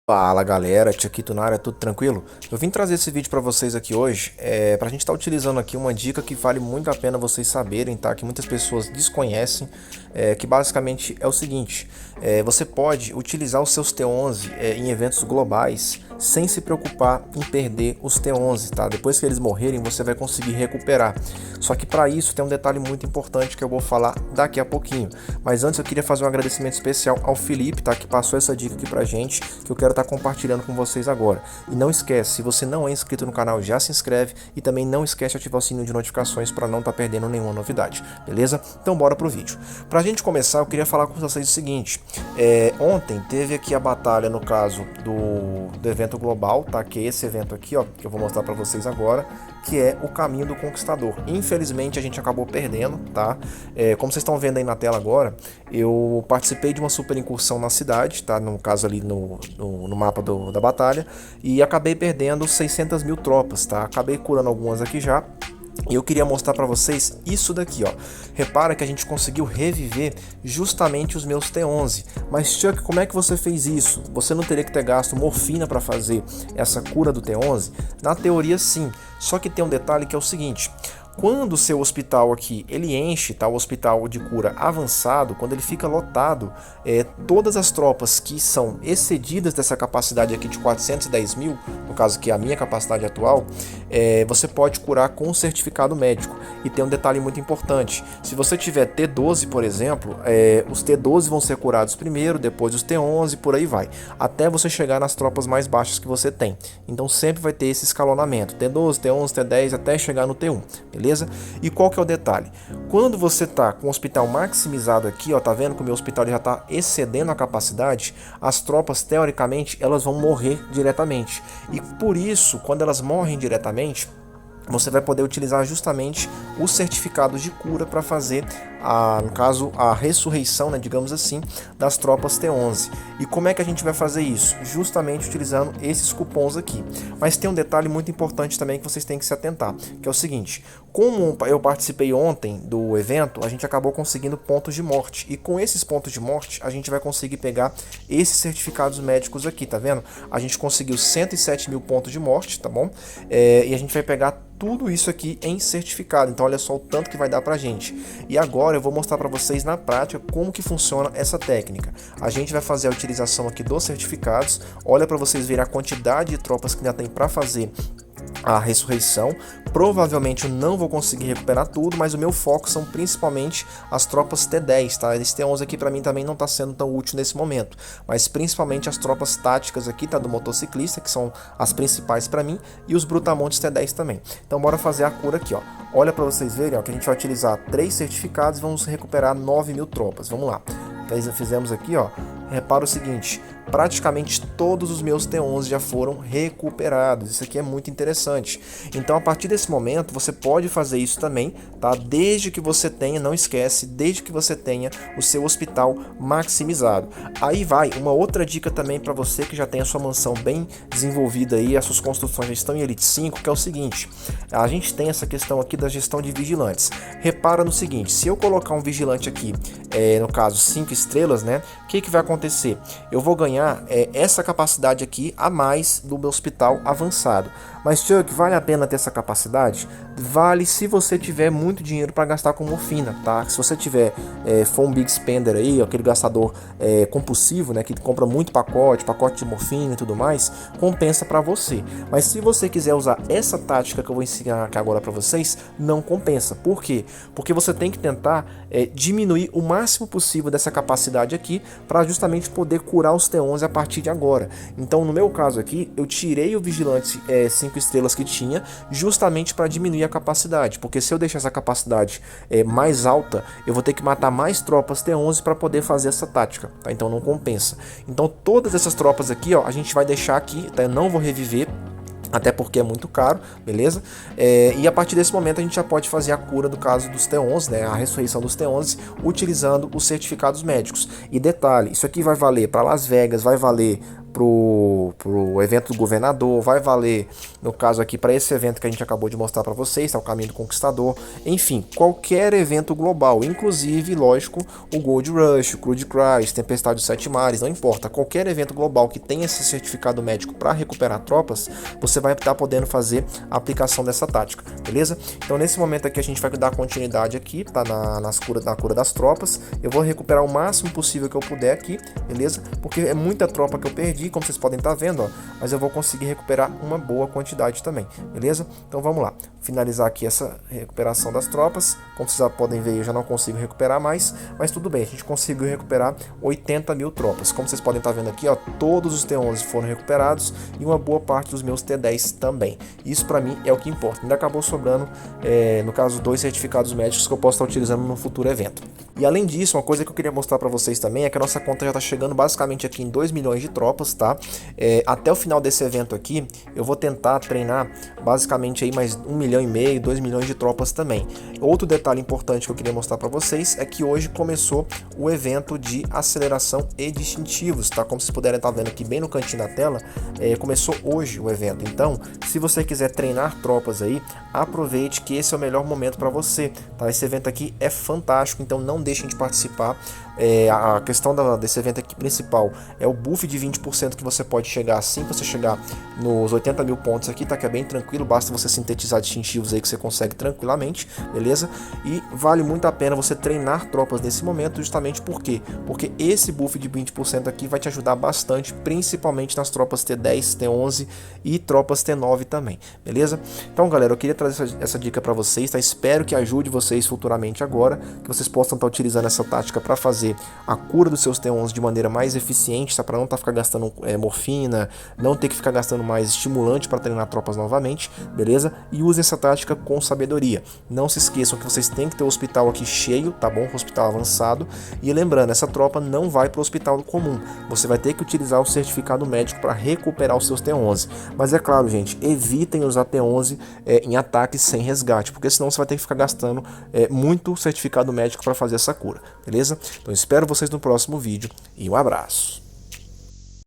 Fala galera, Tiaquito na área, tudo tranquilo? Eu vim trazer esse vídeo para vocês aqui hoje, pra gente estar utilizando aqui uma dica que vale muito a pena vocês saberem, tá? Que muitas pessoas desconhecem, que basicamente é o seguinte, você pode utilizar os seus T11 em eventos globais sem se preocupar em perder os T11, tá? Depois que eles morrerem, você vai conseguir recuperar. Só que para isso tem um detalhe muito importante que eu vou falar daqui a pouquinho. Mas antes eu queria fazer um agradecimento especial ao Felipe, tá? Que passou essa dica aqui pra gente, que eu quero estar compartilhando com vocês agora. E não esquece, se você não é inscrito no canal, já se inscreve e também não esquece de ativar o sininho de notificações para não estar perdendo nenhuma novidade, beleza? Então bora pro vídeo. Pra gente começar, eu queria falar com vocês o seguinte, ontem teve aqui a batalha, no caso do evento global, tá? Que é esse evento aqui, ó, que eu vou mostrar para vocês agora, que é o Caminho do Conquistador. Infelizmente a gente acabou perdendo, tá? Como vocês estão vendo aí na tela agora, eu participei de uma super incursão na cidade, tá? No caso ali no mapa da batalha, e acabei perdendo 600 mil tropas, tá? Acabei curando algumas aqui já. E eu queria mostrar para vocês isso daqui, ó. Repara que a gente conseguiu reviver justamente os meus T11. Mas Chuck, como é que você fez isso? Você não teria que ter gasto morfina para fazer essa cura do T11? Na teoria sim, só que tem um detalhe que é o seguinte. Quando o seu hospital aqui, ele enche, tá? O hospital de cura avançado, quando ele fica lotado, todas as tropas que são excedidas dessa capacidade aqui de 410 mil, no caso que é a minha capacidade atual, você pode curar com um certificado médico. E tem um detalhe muito importante, se você tiver T12, por exemplo, os T12 vão ser curados primeiro, depois os T11, por aí vai, até você chegar nas tropas mais baixas que você tem. Então sempre vai ter esse escalonamento, T12, T11, T10, até chegar no T1, beleza? E qual que é o detalhe? Quando você está com o hospital maximizado aqui, ó, tá vendo que o meu hospital já está excedendo a capacidade, as tropas, teoricamente, elas vão morrer diretamente. E por isso, quando elas morrem diretamente, você vai poder utilizar justamente os certificados de cura para fazer, no caso, a ressurreição, né, digamos assim, das tropas T11. E como é que a gente vai fazer isso? Justamente utilizando esses cupons aqui. Mas tem um detalhe muito importante também que vocês têm que se atentar, que é o seguinte, como eu participei ontem do evento, a gente acabou conseguindo pontos de morte. E com esses pontos de morte, a gente vai conseguir pegar esses certificados médicos aqui, tá vendo? A gente conseguiu 107 mil pontos de morte, tá bom? E a gente vai pegar tudo isso aqui em certificado, então olha só o tanto que vai dar pra gente. E agora eu vou mostrar para vocês na prática como que funciona essa técnica. A gente vai fazer a utilização aqui dos certificados, olha para vocês verem a quantidade de tropas que ainda tem para fazer a ressurreição. Provavelmente eu não vou conseguir recuperar tudo, mas o meu foco são principalmente as tropas T10, tá? Esse T11 aqui para mim também não está sendo tão útil nesse momento, mas principalmente as tropas táticas aqui, tá? Do motociclista, que são as principais para mim, e os brutamontes T10 também. Então bora fazer a cura aqui, ó. Olha para vocês verem, ó, que a gente vai utilizar 3 certificados e vamos recuperar 9 mil tropas. Vamos lá. Fizemos aqui, ó. Repara o seguinte, praticamente todos os meus T11 já foram recuperados. Isso aqui é muito interessante. Então a partir desse momento você pode fazer isso também, tá? Desde que você tenha, não esquece, desde que você tenha o seu hospital maximizado. Aí vai uma outra dica também para você que já tem a sua mansão bem desenvolvida aí, as suas construções já estão em Elite 5, que é o seguinte, a gente tem essa questão aqui da gestão de vigilantes. Repara no seguinte, se eu colocar um vigilante aqui, no caso 5 estrelas, né? O que vai acontecer? Eu vou ganhar essa capacidade aqui a mais do meu hospital avançado. Mas Chuck, vale a pena ter essa capacidade? Vale se você tiver muito dinheiro para gastar com morfina, tá? Se você tiver for um big spender aí, aquele gastador compulsivo, né, que compra muito pacote de morfina e tudo mais, compensa para você. Mas se você quiser usar essa tática que eu vou ensinar aqui agora para vocês, não compensa. Por quê? Porque você tem que tentar diminuir o máximo possível dessa capacidade aqui para justamente poder curar os T11 a partir de agora. Então no meu caso aqui, eu tirei o vigilante 5 estrelas que tinha, justamente para diminuir a capacidade, porque se eu deixar essa capacidade mais alta, eu vou ter que matar mais tropas T11 para poder fazer essa tática, tá? Então não compensa. Então todas essas tropas aqui, ó, a gente vai deixar aqui, tá? Eu não vou reviver, até porque é muito caro, beleza? E a partir desse momento a gente já pode fazer a cura do caso dos T11, né? A ressurreição dos T11, utilizando os certificados médicos. E detalhe, isso aqui vai valer para Las Vegas, vai valer pro evento do governador, vai valer, no caso aqui, para esse evento que a gente acabou de mostrar para vocês, tá? O Caminho do Conquistador, enfim, qualquer evento global, inclusive, lógico, o Gold Rush, o Crude Crash, Tempestade dos Sete Mares, não importa, qualquer evento global que tenha esse certificado médico para recuperar tropas, você vai estar podendo fazer a aplicação dessa tática, beleza? Então nesse momento aqui a gente vai dar continuidade aqui, tá? Na cura das tropas, eu vou recuperar o máximo possível que eu puder aqui, beleza? Porque é muita tropa que eu perdi, como vocês podem estar vendo, ó, mas eu vou conseguir recuperar uma boa quantidade também, beleza? Então vamos lá, finalizar aqui essa recuperação das tropas. Como vocês já podem ver, eu já não consigo recuperar mais, mas tudo bem, a gente conseguiu recuperar 80 mil tropas. Como vocês podem estar vendo aqui, ó, todos os T11 foram recuperados e uma boa parte dos meus T10 também. Isso para mim é o que importa. Ainda acabou sobrando, no caso, 2 certificados médicos que eu posso estar utilizando no futuro evento. E além disso, uma coisa que eu queria mostrar para vocês também é que a nossa conta já está chegando basicamente aqui em 2 milhões de tropas, tá? Até o final desse evento aqui, eu vou tentar treinar basicamente aí mais 1,5 milhão, 2 milhões de tropas também. Outro detalhe importante que eu queria mostrar para vocês é que hoje começou o evento de aceleração e distintivos, tá? Como vocês puderem estar vendo aqui bem no cantinho da tela, começou hoje o evento. Então, se você quiser treinar tropas aí, aproveite que esse é o melhor momento para você, tá? Esse evento aqui é fantástico, então não deixem de participar. A questão desse evento aqui principal é o buff de 20% que você pode chegar assim que você chegar nos 80 mil pontos aqui, tá? Que é bem tranquilo, basta você sintetizar distintivos aí que você consegue tranquilamente, beleza? E vale muito a pena você treinar tropas nesse momento, justamente por quê? Porque esse buff de 20% aqui vai te ajudar bastante, principalmente nas tropas T10, T11 e tropas T9 também, beleza? Então galera, eu queria trazer essa dica para vocês, tá? Espero que ajude vocês futuramente agora, que vocês possam estar utilizando essa tática para fazer a cura dos seus T11 de maneira mais eficiente, tá? Para não ficar gastando morfina, não ter que ficar gastando mais estimulante para treinar tropas novamente, beleza? E use essa tática com sabedoria. Não se esqueçam que vocês têm que ter o hospital aqui cheio, tá bom? Hospital avançado. E lembrando, essa tropa não vai para o hospital comum. Você vai ter que utilizar o certificado médico para recuperar os seus T11. Mas é claro, gente, evitem usar T11 em ataques sem resgate, porque senão você vai ter que ficar gastando muito certificado médico para fazer essa cura, beleza? Então espero vocês no próximo vídeo e um abraço.